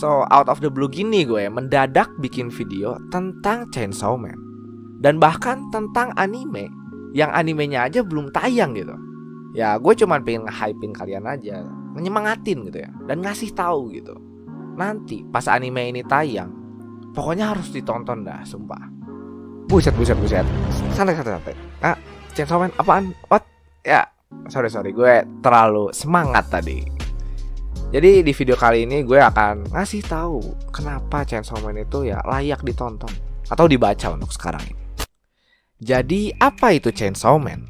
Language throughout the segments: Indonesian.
So out of the blue gini gue mendadak bikin video tentang Chainsaw Man. Dan bahkan tentang anime yang animenya aja belum tayang gitu. Ya gue cuman pengen nge-hypein kalian aja, menyemangatin gitu ya, dan ngasih tahu gitu. Nanti pas anime ini tayang, pokoknya harus ditonton dah, sumpah. Buset. Santai. Chainsaw Man apaan? What? Ya, sorry gue terlalu semangat tadi. Jadi di video kali ini gue akan ngasih tahu kenapa Chainsaw Man itu ya layak ditonton atau dibaca untuk sekarang ini. Jadi apa itu Chainsaw Man?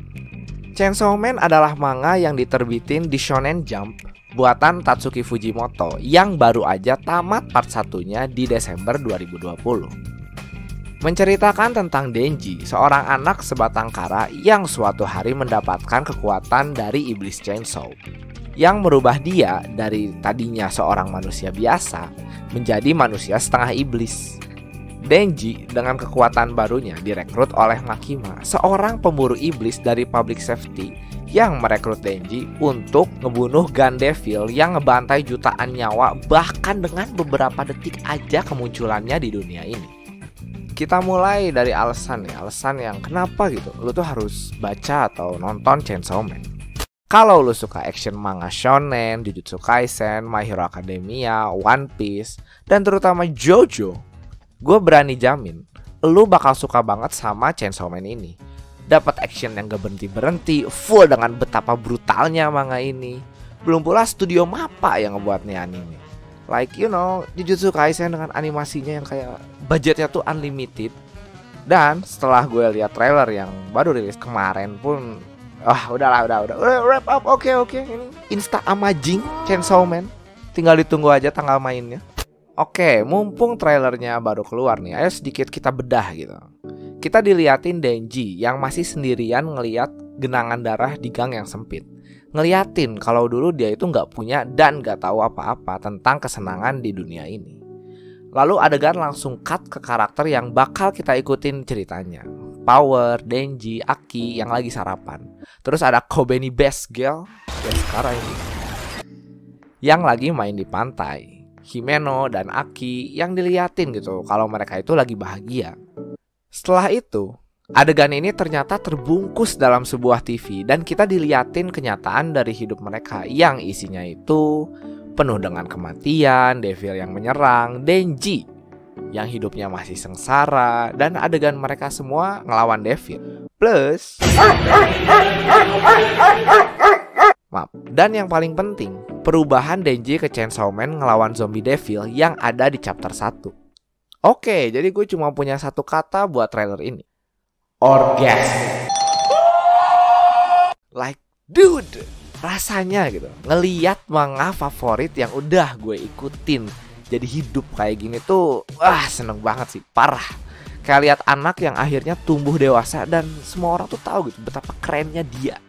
Chainsaw Man adalah manga yang diterbitin di Shonen Jump buatan Tatsuki Fujimoto yang baru aja tamat part 1-nya di Desember 2020. Menceritakan tentang Denji, seorang anak sebatang kara yang suatu hari mendapatkan kekuatan dari iblis Chainsaw yang merubah dia dari tadinya seorang manusia biasa menjadi manusia setengah iblis. Denji dengan kekuatan barunya direkrut oleh Makima, seorang pemburu iblis dari public safety yang merekrut Denji untuk ngebunuh Gun Devil yang ngebantai jutaan nyawa bahkan dengan beberapa detik aja kemunculannya di dunia ini. Kita mulai dari alasan yang kenapa gitu lu tuh harus baca atau nonton Chainsaw Man. Kalau lu suka action manga shonen, Jujutsu Kaisen, My Hero Academia, One Piece, dan terutama JoJo, gue berani jamin lu bakal suka banget sama Chainsaw Man ini. Dapat action yang gak berhenti-berhenti, full dengan betapa brutalnya manga ini. Belum pula studio Mappa yang ngebuat nih anime. Like you know, Jujutsu Kaisen dengan animasinya yang kayak budgetnya tuh unlimited. Dan setelah gue lihat trailer yang baru rilis kemarin pun, udah wrap up. Oke. Ini insta amazing Chainsaw Man. Tinggal ditunggu aja tanggal mainnya. Oke, mumpung trailernya baru keluar nih, ayo sedikit kita bedah gitu. Kita diliatin Denji yang masih sendirian ngeliat genangan darah di gang yang sempit. Ngeliatin kalau dulu dia itu gak punya dan gak tahu apa-apa tentang kesenangan di dunia ini. Lalu adegan langsung cut ke karakter yang bakal kita ikutin ceritanya. Power, Denji, Aki yang lagi sarapan. Terus ada Kobeni Best Girl yang sekarang ini yang lagi main di pantai. Himeno dan Aki yang diliatin gitu kalau mereka itu lagi bahagia. Setelah itu, adegan ini ternyata terbungkus dalam sebuah TV dan kita diliatin kenyataan dari hidup mereka yang isinya itu penuh dengan kematian, devil yang menyerang, Denji yang hidupnya masih sengsara, dan adegan mereka semua ngelawan devil. Plus dan yang paling penting, perubahan Denji ke Chainsaw Man ngelawan zombie devil yang ada di chapter 1. Oke, jadi gue cuma punya satu kata buat trailer ini. Orgasm. Like, dude, rasanya gitu ngeliat manga favorit yang udah gue ikutin jadi hidup kayak gini tuh, seneng banget sih, parah. Kayak lihat anak yang akhirnya tumbuh dewasa dan semua orang tuh tahu gitu betapa kerennya dia.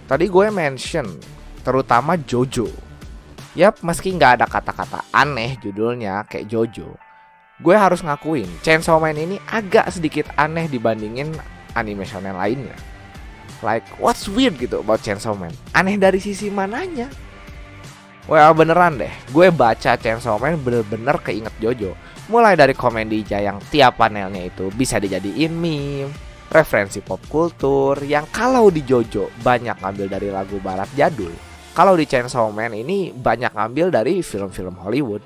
Tadi gue mention terutama JoJo. Yap, meski nggak ada kata-kata aneh judulnya kayak JoJo, gue harus ngakuin Chainsaw Man ini agak sedikit aneh dibandingin anime shonen lainnya. Like, what's weird gitu about Chainsaw Man? Aneh dari sisi mananya? Well, beneran deh, gue baca Chainsaw Man bener-bener keinget JoJo. Mulai dari komedinya yang tiap panelnya itu bisa dijadiin meme, referensi pop kultur yang kalau di JoJo banyak ngambil dari lagu barat jadul, kalau di Chainsaw Man ini banyak ngambil dari film-film Hollywood.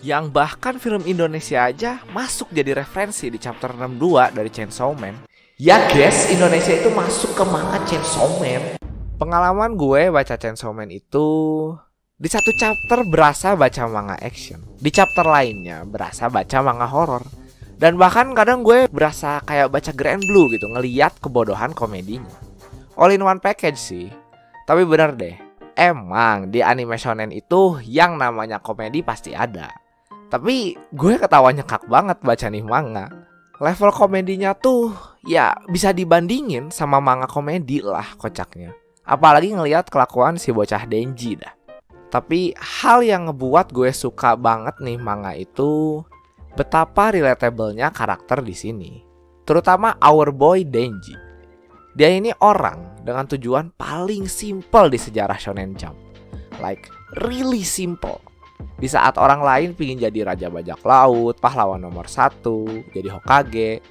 Yang bahkan film Indonesia aja masuk jadi referensi di chapter 62 dari Chainsaw Man. Ya guys, Indonesia itu masuk ke manga Chainsaw Man. Pengalaman gue baca Chainsaw Man itu, di satu chapter berasa baca manga action, di chapter lainnya berasa baca manga horor. Dan bahkan kadang gue berasa kayak baca Grand Blue gitu, ngeliat kebodohan komedinya. All in one package sih. Tapi bener deh, emang di anime shonen itu yang namanya komedi pasti ada. Tapi gue ketawa nyekak banget baca nih manga. Level komedinya tuh ya bisa dibandingin sama manga komedi lah kocaknya. Apalagi ngelihat kelakuan si bocah Denji dah. Tapi hal yang ngebuat gue suka banget nih manga itu betapa relatable-nya karakter di sini. Terutama our boy Denji. Dia ini orang dengan tujuan paling simpel di sejarah Shonen Jump. Like really simple. Di saat orang lain pingin jadi raja bajak laut, pahlawan nomor 1, jadi Hokage,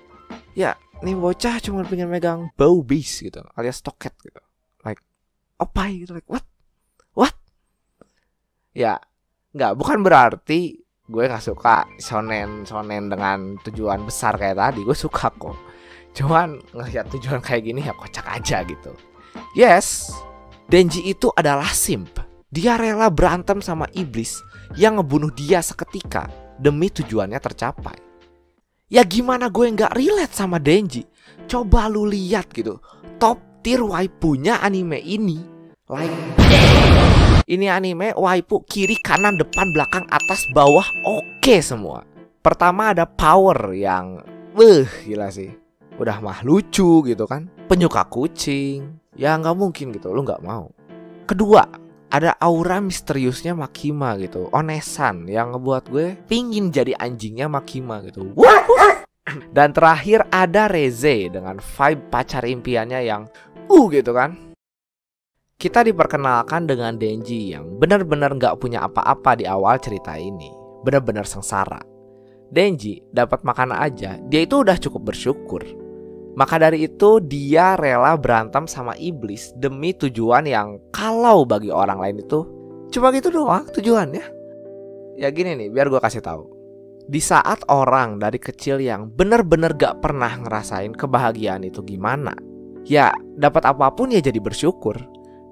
ya nih bocah cuma pengen megang bow beast gitu, alias toket gitu. Like apa gitu, like what? Ya bukan berarti gue nggak suka shonen dengan tujuan besar kayak tadi. Gue suka kok, cuman ngelihat tujuan kayak gini ya kocak aja gitu. Yes, Denji itu adalah simp. Dia rela berantem sama iblis yang ngebunuh dia seketika demi tujuannya tercapai. Ya gimana gue nggak relate sama Denji? Coba lu lihat gitu, top tier waipunya anime ini. Like ini anime waipu kiri kanan depan belakang atas bawah oke semua. Pertama ada Power yang gila sih. Udah mah lucu gitu kan, penyuka kucing. Ya nggak mungkin gitu, lu nggak mau. Kedua, ada aura misteriusnya Makima gitu, Onesan, yang ngebuat gue pingin jadi anjingnya Makima gitu. Dan terakhir ada Reze dengan vibe pacar impiannya yang gitu kan. Kita diperkenalkan dengan Denji yang benar-benar gak punya apa-apa di awal cerita ini. Benar-benar sengsara. Denji dapat makan aja, dia itu udah cukup bersyukur. Maka dari itu dia rela berantem sama iblis demi tujuan yang kalau bagi orang lain itu cuma gitu doang tujuannya. Ya gini nih, biar gue kasih tahu. Di saat orang dari kecil yang bener-bener gak pernah ngerasain kebahagiaan itu gimana, ya dapat apapun ya jadi bersyukur.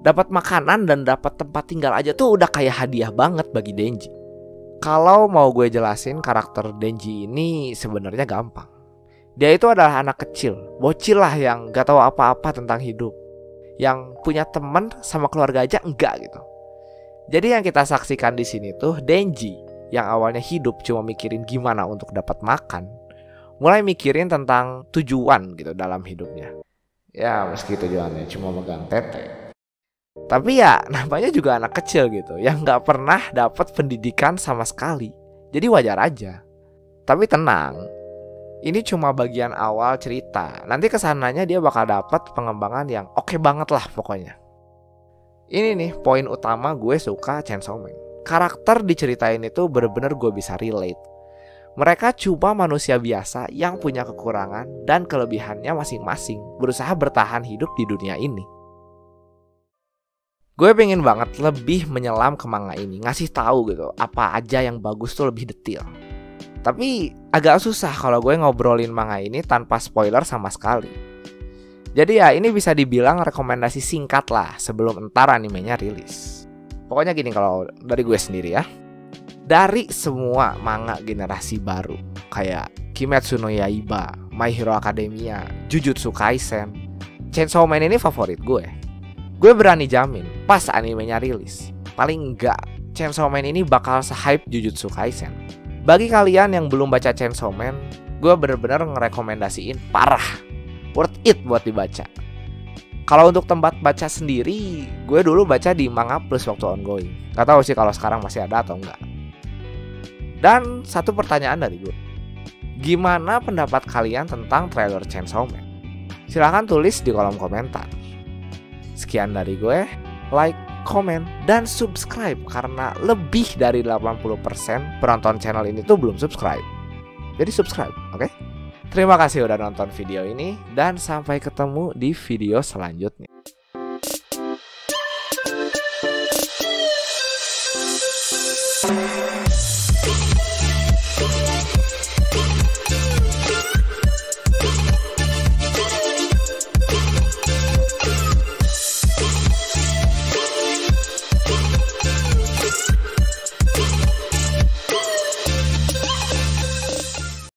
Dapat makanan dan dapat tempat tinggal aja tuh udah kayak hadiah banget bagi Denji. Kalau mau gue jelasin karakter Denji ini sebenarnya gampang. Dia itu adalah anak kecil, bocil lah yang gak tahu apa-apa tentang hidup, yang punya teman sama keluarga aja enggak gitu. Jadi yang kita saksikan di sini tuh Denji yang awalnya hidup cuma mikirin gimana untuk dapat makan, mulai mikirin tentang tujuan gitu dalam hidupnya. Ya meski tujuannya cuma megang tete, tapi ya namanya juga anak kecil gitu, yang gak pernah dapat pendidikan sama sekali. Jadi wajar aja. Tapi tenang, ini cuma bagian awal cerita. Nanti kesananya dia bakal dapat pengembangan yang oke banget lah pokoknya. Ini nih poin utama gue suka Chainsaw Man. Karakter diceritain itu bener-bener gue bisa relate. Mereka cuma manusia biasa yang punya kekurangan dan kelebihannya masing-masing, berusaha bertahan hidup di dunia ini. Gue pengen banget lebih menyelam ke manga ini, ngasih tahu gitu apa aja yang bagus tuh lebih detail. Tapi agak susah kalau gue ngobrolin manga ini tanpa spoiler sama sekali. Jadi ya ini bisa dibilang rekomendasi singkat lah sebelum entar animenya rilis. Pokoknya gini kalau dari gue sendiri ya. Dari semua manga generasi baru kayak Kimetsu no Yaiba, My Hero Academia, Jujutsu Kaisen, Chainsaw Man ini favorit gue. Gue berani jamin pas animenya rilis, paling enggak Chainsaw Man ini bakal se-hype Jujutsu Kaisen. Bagi kalian yang belum baca Chainsaw Man, gue bener-bener ngerekomendasiin parah, worth it buat dibaca. Kalau untuk tempat baca sendiri, gue dulu baca di Manga Plus waktu ongoing. Gak tahu sih kalau sekarang masih ada atau enggak. Dan satu pertanyaan dari gue, gimana pendapat kalian tentang trailer Chainsaw Man? Silahkan tulis di kolom komentar. Sekian dari gue, like, komen, dan subscribe karena lebih dari 80% penonton channel ini tuh belum subscribe. Jadi subscribe, oke? Terima kasih udah nonton video ini dan sampai ketemu di video selanjutnya.